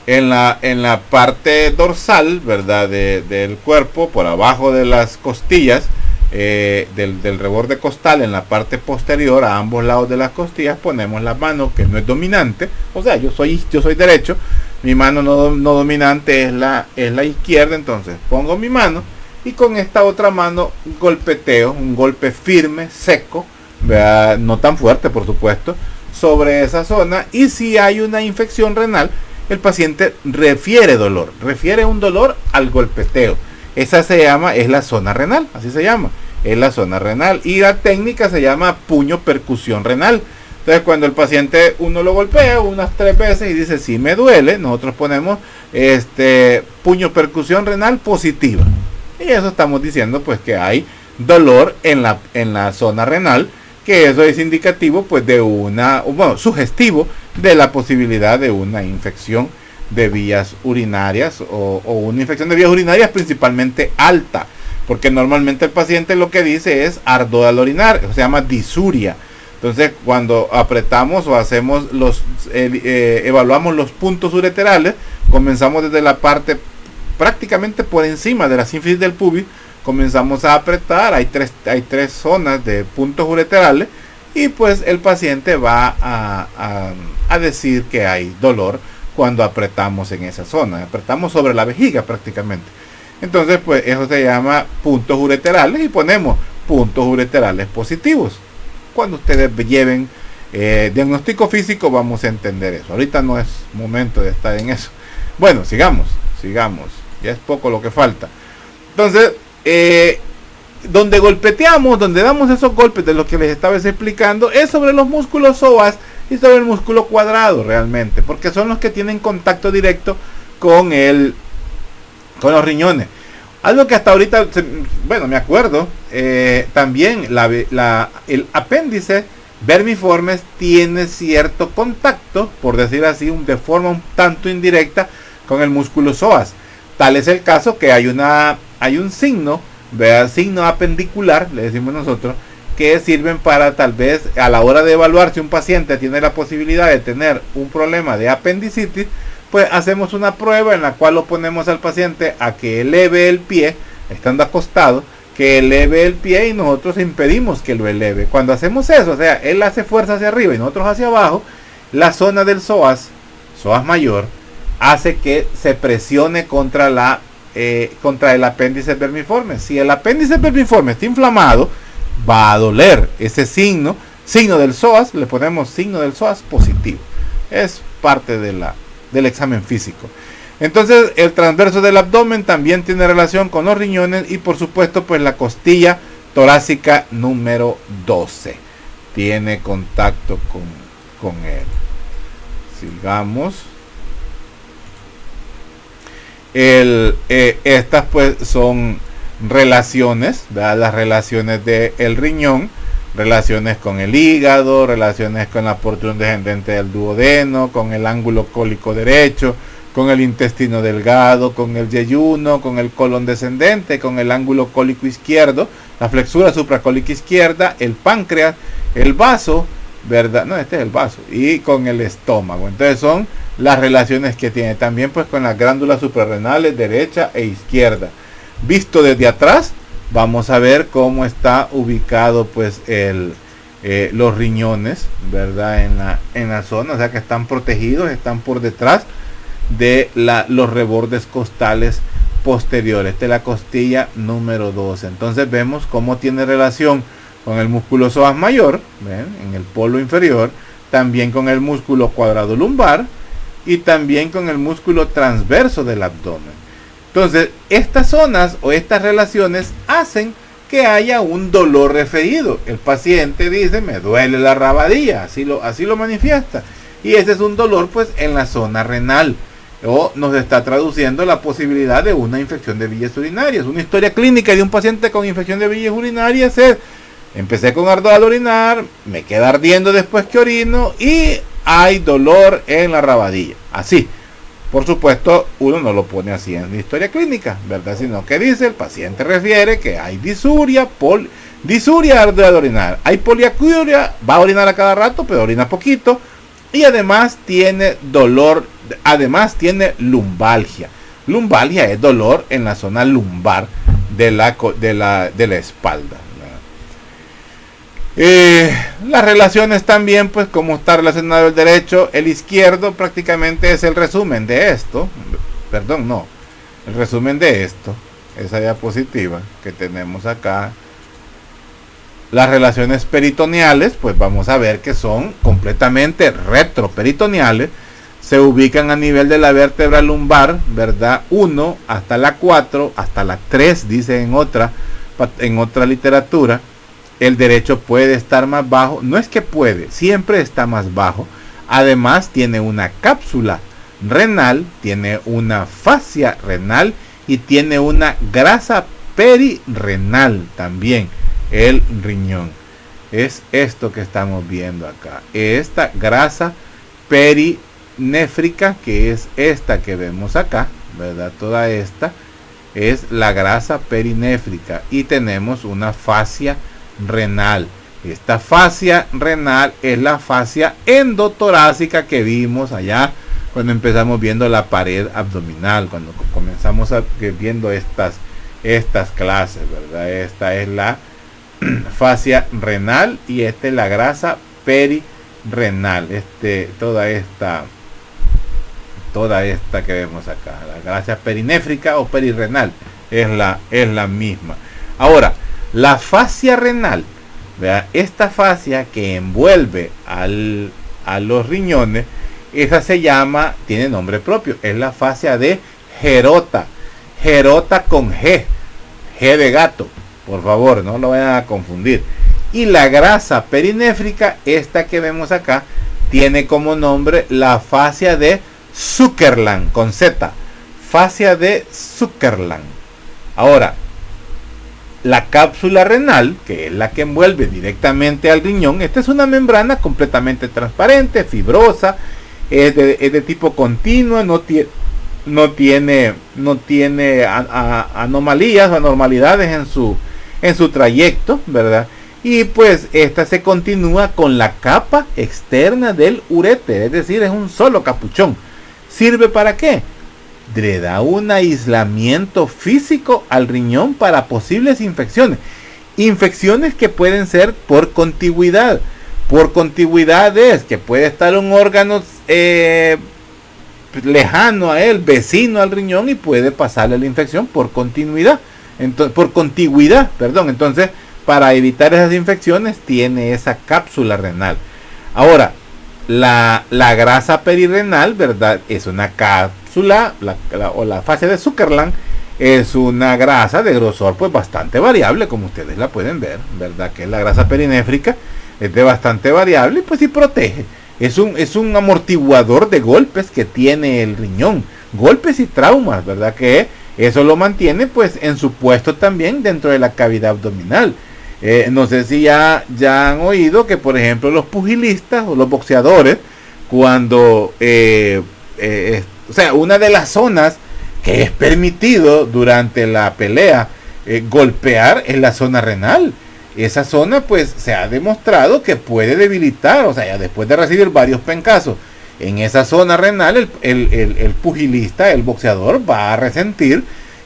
en la parte dorsal, ¿verdad?, del cuerpo, por abajo de las costillas, del reborde costal, en la parte posterior, a ambos lados de las costillas, ponemos la mano que no es dominante. O sea, yo soy derecho, mi mano no dominante es la izquierda. Entonces pongo mi mano y con esta otra mano golpeteo, un golpe firme, seco, ¿verdad?, no tan fuerte por supuesto, sobre esa zona. Y si hay una infección renal, el paciente refiere dolor, refiere un dolor al golpeteo. Esa se llama, es la zona renal, así se llama, es la zona renal. Y la técnica se llama puño percusión renal. Entonces cuando el paciente uno lo golpea unas 3 veces y dice sí me duele, nosotros ponemos puño percusión renal positiva. Y eso estamos diciendo pues que hay dolor en la zona renal, que eso es indicativo pues de sugestivo de la posibilidad de una infección de vías urinarias o una infección de vías urinarias principalmente alta, porque normalmente el paciente lo que dice es ardor al orinar, se llama disuria. Entonces cuando apretamos o hacemos evaluamos los puntos ureterales, comenzamos desde la parte prácticamente por encima de la sínfisis del pubis, comenzamos a apretar, hay tres zonas de puntos ureterales y pues el paciente va a decir que hay dolor cuando apretamos en esa zona, apretamos sobre la vejiga prácticamente. Entonces pues eso se llama puntos ureterales y ponemos puntos ureterales positivos. Cuando ustedes lleven diagnóstico físico vamos a entender eso. Ahorita no es momento de estar en eso. Bueno, sigamos, ya es poco lo que falta. Entonces donde golpeteamos, donde damos esos golpes de lo que les estaba explicando, es sobre los músculos psoas y sobre el músculo cuadrado realmente, porque son los que tienen contacto directo con los riñones. Algo que hasta ahorita, me acuerdo, también el apéndice vermiformes tiene cierto contacto, por decir así, de forma un tanto indirecta con el músculo psoas. Tal es el caso que hay un signo, signo apendicular, le decimos nosotros, que sirven para tal vez a la hora de evaluar si un paciente tiene la posibilidad de tener un problema de apendicitis, pues hacemos una prueba en la cual lo ponemos al paciente a que eleve el pie, estando acostado, que eleve el pie y nosotros impedimos que lo eleve. Cuando hacemos eso, o sea, él hace fuerza hacia arriba y nosotros hacia abajo, la zona del psoas mayor, hace que se presione contra el apéndice vermiforme. Si el apéndice vermiforme está inflamado, va a doler. Ese signo del psoas, le ponemos signo del psoas positivo. Es parte del examen físico. Entonces el transverso del abdomen también tiene relación con los riñones y por supuesto pues la costilla torácica número 12 tiene contacto con él. Sigamos. Estas pues son relaciones, ¿verdad? Las relaciones del riñón, relaciones con el hígado, relaciones con la porción descendente del duodeno, con el ángulo cólico derecho, con el intestino delgado, con el yeyuno, con el colon descendente, con el ángulo cólico izquierdo, la flexura supracólica izquierda, el páncreas, el vaso, ¿verdad? No, este es el vaso, y con el estómago. Entonces son las relaciones que tiene también pues con las glándulas suprarrenales derecha e izquierda. Visto desde atrás, vamos a ver cómo está ubicado pues los riñones, ¿verdad? En la zona, o sea que están protegidos, están por detrás de los rebordes costales posteriores de la costilla número 12. Entonces vemos cómo tiene relación con el músculo psoas mayor, ¿ven? En el polo inferior, también con el músculo cuadrado lumbar y también con el músculo transverso del abdomen. Entonces, estas zonas o estas relaciones hacen que haya un dolor referido. El paciente dice, me duele la rabadilla, así lo manifiesta. Y ese es un dolor pues en la zona renal. O nos está traduciendo la posibilidad de una infección de vías urinarias. Una historia clínica de un paciente con infección de vías urinarias es: empecé con ardor al orinar, me queda ardiendo después que orino y hay dolor en la rabadilla. Así. Por supuesto, uno no lo pone así en la historia clínica, ¿verdad? Sino que dice, el paciente refiere que hay disuria, ardor al orinar. Hay poliacuria, va a orinar a cada rato, pero orina poquito. Y además tiene dolor, además tiene lumbalgia. Lumbalgia es dolor en la zona lumbar de la espalda. Las relaciones también, pues como está relacionado el derecho, el izquierdo prácticamente es el resumen de esto. El resumen de esto, esa diapositiva que tenemos acá. Las relaciones peritoneales, pues vamos a ver que son completamente retroperitoneales, se ubican a nivel de la vértebra lumbar, ¿verdad? 1 hasta la 4, hasta la 3, dice en otra literatura. El derecho puede estar más bajo, no es que puede, siempre está más bajo. Además tiene una cápsula renal, tiene una fascia renal y tiene una grasa perirrenal también, el riñón. Es esto que estamos viendo acá, esta grasa perinéfrica, que es esta que vemos acá, ¿verdad? Toda esta es la grasa perinéfrica y tenemos una fascia renal. Esta fascia renal es la fascia endotorácica que vimos allá cuando empezamos viendo la pared abdominal, cuando comenzamos viendo estas clases, ¿verdad? Esta es la fascia renal y esta es la grasa perirrenal. Toda esta que vemos acá, la grasa perinéfrica o perirrenal es la misma. Ahora, la fascia renal, ¿verdad? Esta fascia que envuelve a los riñones, esa se llama, tiene nombre propio, es la fascia de Gerota. Gerota con G de gato, por favor, no lo vayan a confundir. Y la grasa perinéfrica, esta que vemos acá, tiene como nombre la fascia de Sutherland, con Z, fascia de Sutherland. Ahora, la cápsula renal, que es la que envuelve directamente al riñón, esta es una membrana completamente transparente, fibrosa, es de tipo continuo, no tiene anomalías o anormalidades en su trayecto, ¿verdad? Y pues esta se continúa con la capa externa del uréter, es decir, es un solo capuchón. ¿Sirve para qué? Le da un aislamiento físico al riñón para posibles infecciones. Infecciones que pueden ser por contigüidad. Por contigüidad es que puede estar un órgano lejano a él, vecino al riñón, y puede pasarle la infección por continuidad. Entonces, por contigüidad, perdón. Entonces, para evitar esas infecciones, tiene esa cápsula renal. Ahora, la grasa perirrenal, ¿verdad? Es una cápsula, o la fascia de Sutherland, es una grasa de grosor pues bastante variable, como ustedes la pueden ver, ¿verdad? Que es la grasa perinéfrica, es de bastante variable y pues sí protege. Es un amortiguador de golpes que tiene el riñón, golpes y traumas, ¿verdad? Que eso lo mantiene pues en su puesto también dentro de la cavidad abdominal. No sé si ya han oído que, por ejemplo, los pugilistas o los boxeadores, cuando, o sea, una de las zonas que es permitido durante la pelea golpear es la zona renal. Esa zona, pues, se ha demostrado que puede debilitar, o sea, ya después de recibir varios pencazos en esa zona renal, el pugilista, el boxeador, va a resentir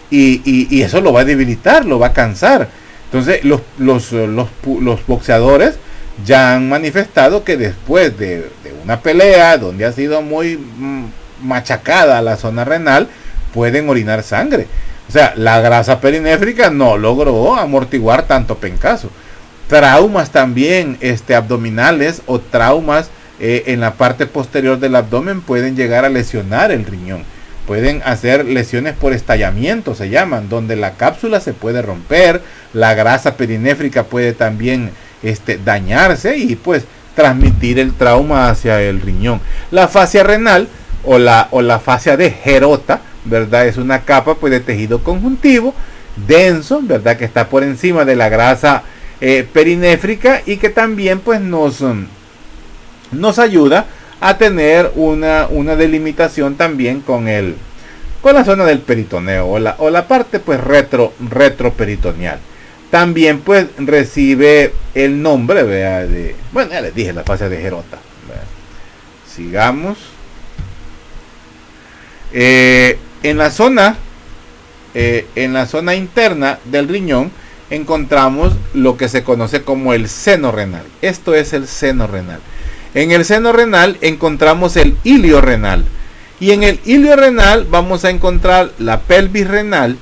y eso lo va a debilitar, lo va a cansar. Entonces los boxeadores ya han manifestado que después de una pelea donde ha sido muy machacada la zona renal, pueden orinar sangre. O sea, la grasa perinéfrica no logró amortiguar tanto pencazo. Traumas también abdominales o traumas en la parte posterior del abdomen pueden llegar a lesionar el riñón. Pueden hacer lesiones por estallamiento, se llaman, donde la cápsula se puede romper, la grasa perinéfrica puede también dañarse y pues transmitir el trauma hacia el riñón. La fascia renal o la fascia de Gerota, ¿verdad? Es una capa pues de tejido conjuntivo denso, ¿verdad? Que está por encima de la grasa perinéfrica y que también pues nos ayuda a tener una delimitación también con la zona del peritoneo o la parte pues retroperitoneal. También pues recibe el nombre, ¿vea? Bueno, ya les dije, la fascia de Gerota, ¿vea? Sigamos. En la zona interna del riñón encontramos lo que se conoce como el seno renal. Esto es el seno renal. En el seno renal encontramos el ilio renal. Y en el ilio renal vamos a encontrar la pelvis renal,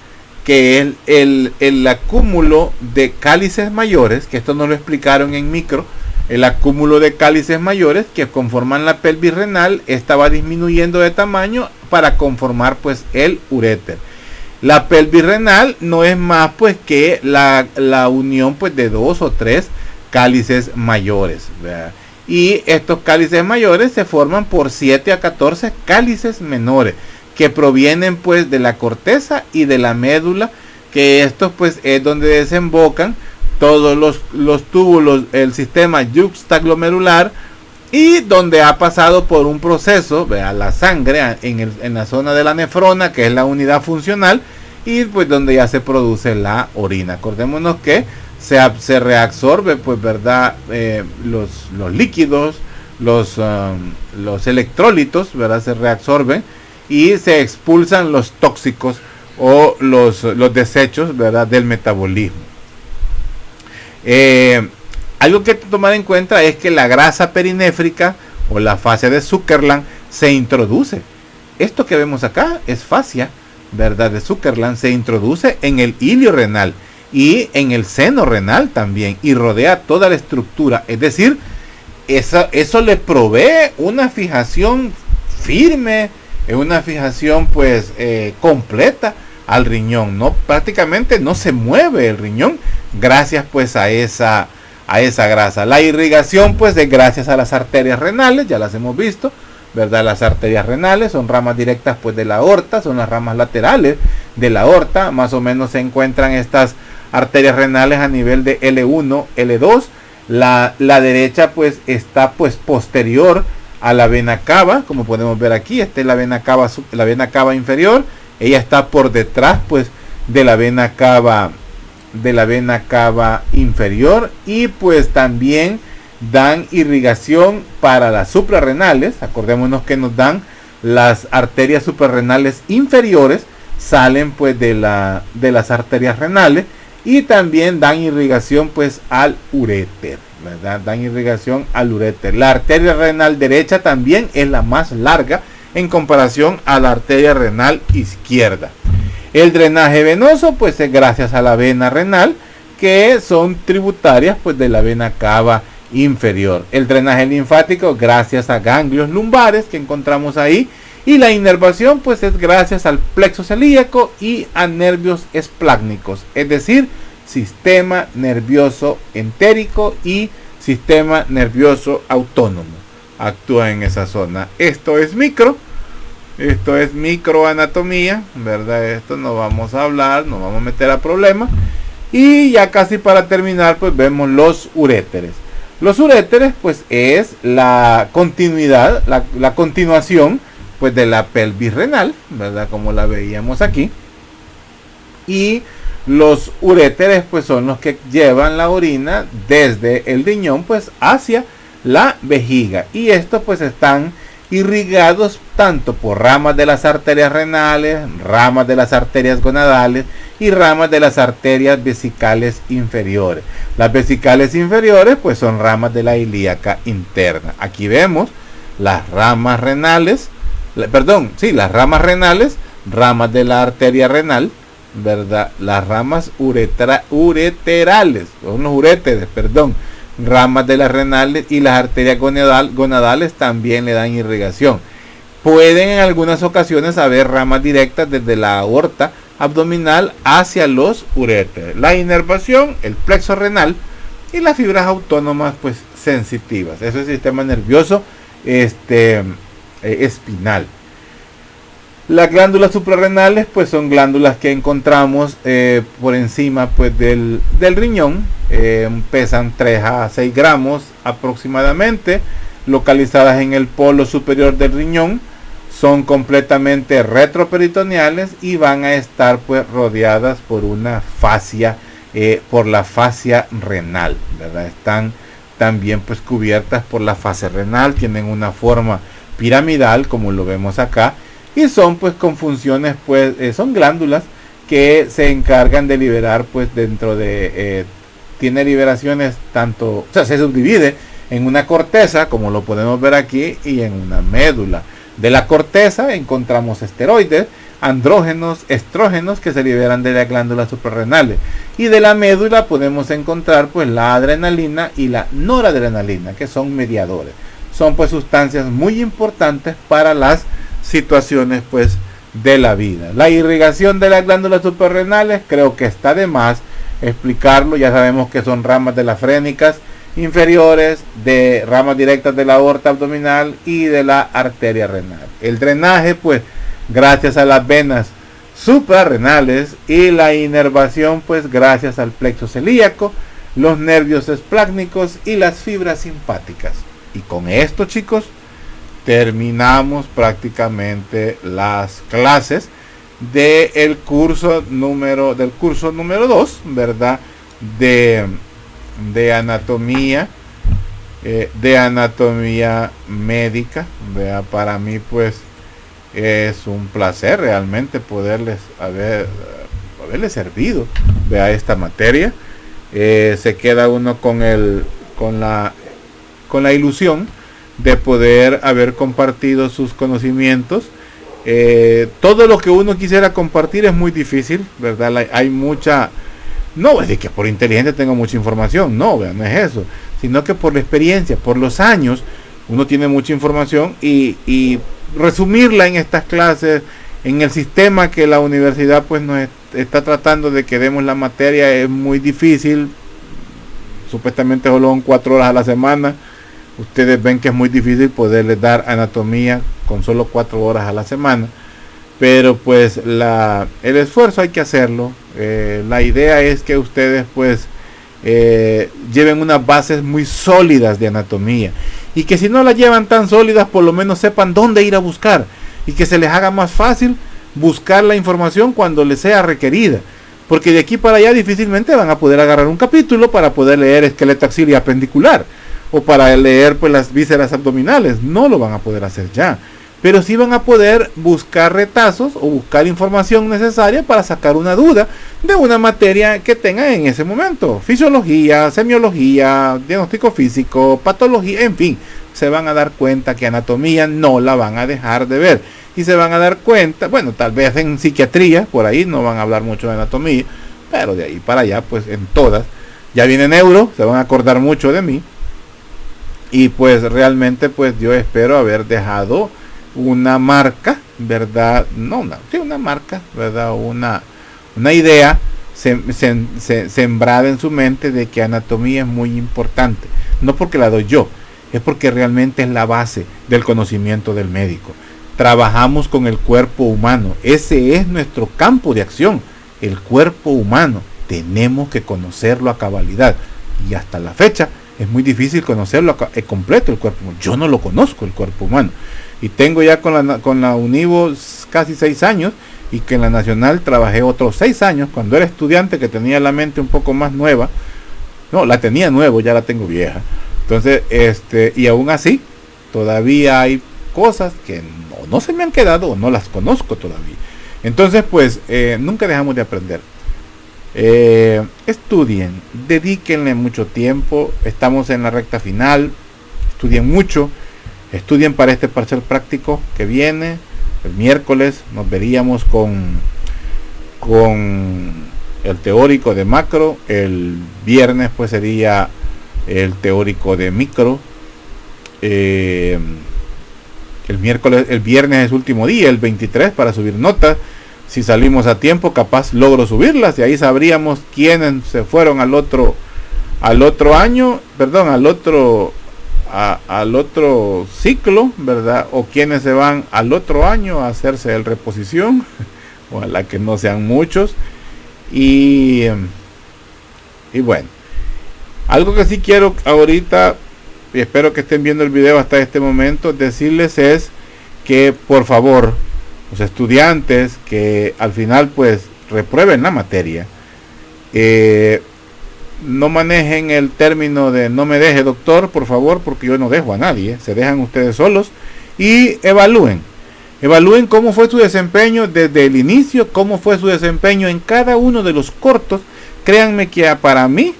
que es el acúmulo de cálices mayores, que esto nos lo explicaron en micro, el acúmulo de cálices mayores que conforman la pelvis renal. Esta va disminuyendo de tamaño para conformar pues el uréter. La pelvis renal no es más pues que la unión pues de 2 o 3 cálices mayores, ¿verdad? Y estos cálices mayores se forman por 7 a 14 cálices menores que provienen pues de la corteza y de la médula, que estos pues es donde desembocan todos los túbulos, el sistema yuxtaglomerular, y donde ha pasado por un proceso, vea, la sangre en la zona de la nefrona, que es la unidad funcional, y pues donde ya se produce la orina. Acordémonos que se reabsorbe pues, verdad, los líquidos, los electrolitos, verdad, se reabsorben y se expulsan los tóxicos o los desechos, verdad, del metabolismo. Algo que hay que tomar en cuenta es que la grasa perinéfrica o la fascia de Zuckerland se introduce. Esto que vemos acá es fascia, verdad, de Zuckerland, se introduce en el ilio renal y en el seno renal también, y rodea toda la estructura. Es decir, eso le provee una fijación firme, una fijación pues completa al riñón. No, prácticamente no se mueve el riñón gracias pues a esa grasa. La irrigación pues es gracias a las arterias renales, ya las hemos visto, ¿verdad? Las arterias renales son ramas directas pues de la aorta, son las ramas laterales de la aorta. Más o menos se encuentran estas arterias renales a nivel de L1, L2. La derecha pues está pues posterior a la vena cava, como podemos ver aquí. Esta es la vena cava inferior. Ella está por detrás pues de la vena cava inferior, y pues también dan irrigación para las suprarrenales. Acordémonos que nos dan las arterias suprarrenales inferiores, salen pues de las arterias renales, y también dan irrigación pues al uréter, ¿verdad? Dan irrigación al uréter. La arteria renal derecha también es la más larga en comparación a la arteria renal izquierda. El drenaje venoso pues es gracias a la vena renal, que son tributarias pues de la vena cava inferior. El drenaje linfático gracias a ganglios lumbares que encontramos ahí, y la inervación pues es gracias al plexo celíaco y a nervios esplácnicos, es decir, sistema nervioso entérico y sistema nervioso autónomo actúa en esa zona. Esto es microanatomía, ¿verdad? Esto no vamos a hablar, no vamos a meter a problemas. Y ya casi para terminar pues vemos los uréteres. Los uréteres pues es la continuidad, la continuación pues de la pelvis renal, ¿verdad? Como la veíamos aquí. Y los uréteres pues son los que llevan la orina desde el riñón pues hacia la vejiga, y estos pues están irrigados tanto por ramas de las arterias renales, ramas de las arterias gonadales y ramas de las arterias vesicales inferiores. Las vesicales inferiores pues son ramas de la ilíaca interna. Aquí vemos las ramas renales, las ramas renales, ramas de la arteria renal, ¿verdad? Las ramas ureterales, son los uréteres, ramas de las renales, y las arterias gonadales también le dan irrigación. Pueden en algunas ocasiones haber ramas directas desde la aorta abdominal hacia los uréteres. La inervación, el plexo renal y las fibras autónomas pues sensitivas. Eso es el sistema nervioso espinal. Las glándulas suprarrenales pues son glándulas que encontramos por encima pues del riñón, pesan 3 a 6 gramos aproximadamente, localizadas en el polo superior del riñón, son completamente retroperitoneales y van a estar pues rodeadas por una fascia, por la fascia renal, ¿verdad? Están también pues cubiertas por la fascia renal, tienen una forma piramidal como lo vemos acá, y son pues con funciones pues son glándulas que se encargan de liberar pues dentro de tiene liberaciones tanto, o sea, se subdivide en una corteza como lo podemos ver aquí y en una médula. De la corteza encontramos esteroides, andrógenos, estrógenos que se liberan de las glándulas suprarrenales. Y de la médula podemos encontrar pues la adrenalina y la noradrenalina, que son mediadores. Son pues sustancias muy importantes para las situaciones pues de la vida. La irrigación de las glándulas suprarrenales, creo que está de más explicarlo. Ya sabemos que son ramas de las frénicas inferiores, de ramas directas de la aorta abdominal y de la arteria renal. El drenaje pues gracias a las venas suprarrenales, y la inervación pues gracias al plexo celíaco, los nervios esplácnicos y las fibras simpáticas. Y con esto, chicos, terminamos prácticamente las clases del curso número 2, ¿verdad? De anatomía, de anatomía médica. ¿Verdad? Para mí pues es un placer realmente poderles haberles servido a esta materia. Se queda uno con la ilusión de poder haber compartido sus conocimientos. Todo lo que uno quisiera compartir es muy difícil, ¿verdad? Hay mucha, no es de que por inteligente tengo mucha información, no es eso, sino que por la experiencia, por los años, uno tiene mucha información, y resumirla en estas clases, en el sistema que la universidad pues nos está tratando de que demos la materia, es muy difícil. Supuestamente solo son 4 horas a la semana. Ustedes ven que es muy difícil poderles dar anatomía con solo 4 horas a la semana, pero pues el esfuerzo hay que hacerlo. La idea es que ustedes pues lleven unas bases muy sólidas de anatomía, y que si no las llevan tan sólidas, por lo menos sepan dónde ir a buscar, y que se les haga más fácil buscar la información cuando les sea requerida, porque de aquí para allá difícilmente van a poder agarrar un capítulo para poder leer esqueleto axial y apendicular, o para leer pues las vísceras abdominales. No lo van a poder hacer ya, pero sí van a poder buscar retazos o buscar información necesaria para sacar una duda de una materia que tengan en ese momento. Fisiología, semiología, diagnóstico físico, patología, en fin, se van a dar cuenta que anatomía no la van a dejar de ver, y se van a dar cuenta, bueno, tal vez en psiquiatría, por ahí no van a hablar mucho de anatomía, pero de ahí para allá pues en todas, ya viene neuro, se van a acordar mucho de mí. Y pues realmente pues yo espero haber dejado una marca, ¿verdad? Una marca, ¿verdad? Una idea sembrada en su mente de que anatomía es muy importante. No porque la doy yo, es porque realmente es la base del conocimiento del médico. Trabajamos con el cuerpo humano, ese es nuestro campo de acción, el cuerpo humano. Tenemos que conocerlo a cabalidad, y hasta la fecha es muy difícil conocerlo completo el cuerpo humano. Yo no lo conozco, el cuerpo humano, y tengo ya con la Univo casi 6 años, y que en la Nacional trabajé otros 6 años cuando era estudiante, que tenía la mente un poco más nueva. No, la tenía nuevo, ya la tengo vieja. Entonces, y aún así todavía hay cosas que no se me han quedado, o no las conozco todavía. Entonces pues nunca dejamos de aprender. Estudien, dedíquenle mucho tiempo, estamos en la recta final, estudien mucho, estudien para este parcial práctico que viene. El miércoles nos veríamos con el teórico de macro, el viernes pues sería el teórico de micro. El viernes es último día, el 23, para subir notas. Si salimos a tiempo, capaz logro subirlas, y ahí sabríamos quiénes se fueron al otro ciclo, ¿verdad? O quienes se van al otro año a hacerse el reposición, ojalá que no sean muchos. Y bueno, algo que sí quiero ahorita, y espero que estén viendo el video hasta este momento, decirles es que por favor, los estudiantes que al final pues reprueben la materia, no manejen el término de no me deje doctor, por favor, porque yo no dejo a nadie, se dejan ustedes solos, y evalúen cómo fue su desempeño desde el inicio, cómo fue su desempeño en cada uno de los cortos. Créanme que para mí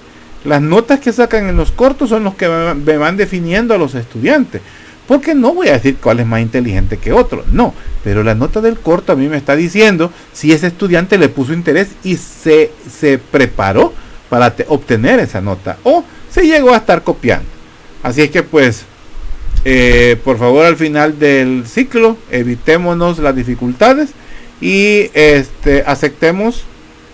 las notas que sacan en los cortos son los que me van definiendo a los estudiantes, porque no voy a decir cuál es más inteligente que otro, no, pero la nota del corto a mí me está diciendo si ese estudiante le puso interés y se preparó para obtener esa nota, o se llegó a estar copiando. Así es que pues, por favor, al final del ciclo evitémonos las dificultades y aceptemos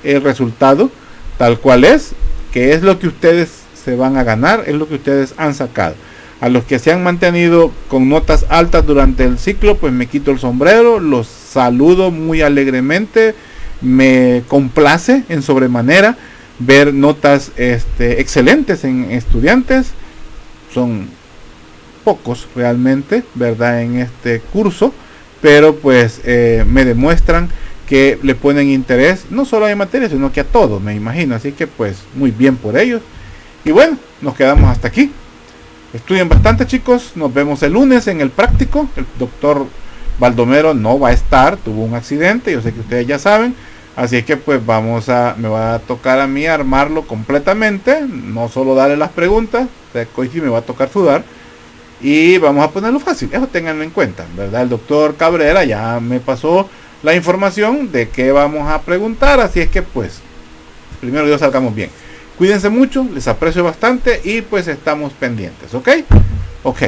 el resultado tal cual es, que es lo que ustedes se van a ganar, es lo que ustedes han sacado. A los que se han mantenido con notas altas durante el ciclo, pues me quito el sombrero, los saludo muy alegremente, me complace en sobremanera ver notas excelentes en estudiantes. Son pocos realmente, ¿verdad?, en este curso, pero pues me demuestran que le ponen interés no solo a mi materia, sino que a todo, me imagino. Así que pues muy bien por ellos. Y bueno, nos quedamos hasta aquí. Estudien bastante, chicos. Nos vemos el lunes en el práctico. El doctor Baldomero no va a estar, tuvo un accidente, yo sé que ustedes ya saben. Así que pues me va a tocar a mí armarlo completamente, no solo darle las preguntas, o sea, hoy sí me va a tocar sudar. Y vamos a ponerlo fácil, eso ténganlo en cuenta, ¿verdad? El doctor Cabrera ya me pasó la información de qué vamos a preguntar, así es que pues, primero Dios, salgamos bien. Cuídense mucho, les aprecio bastante y pues estamos pendientes, ¿ok? Ok.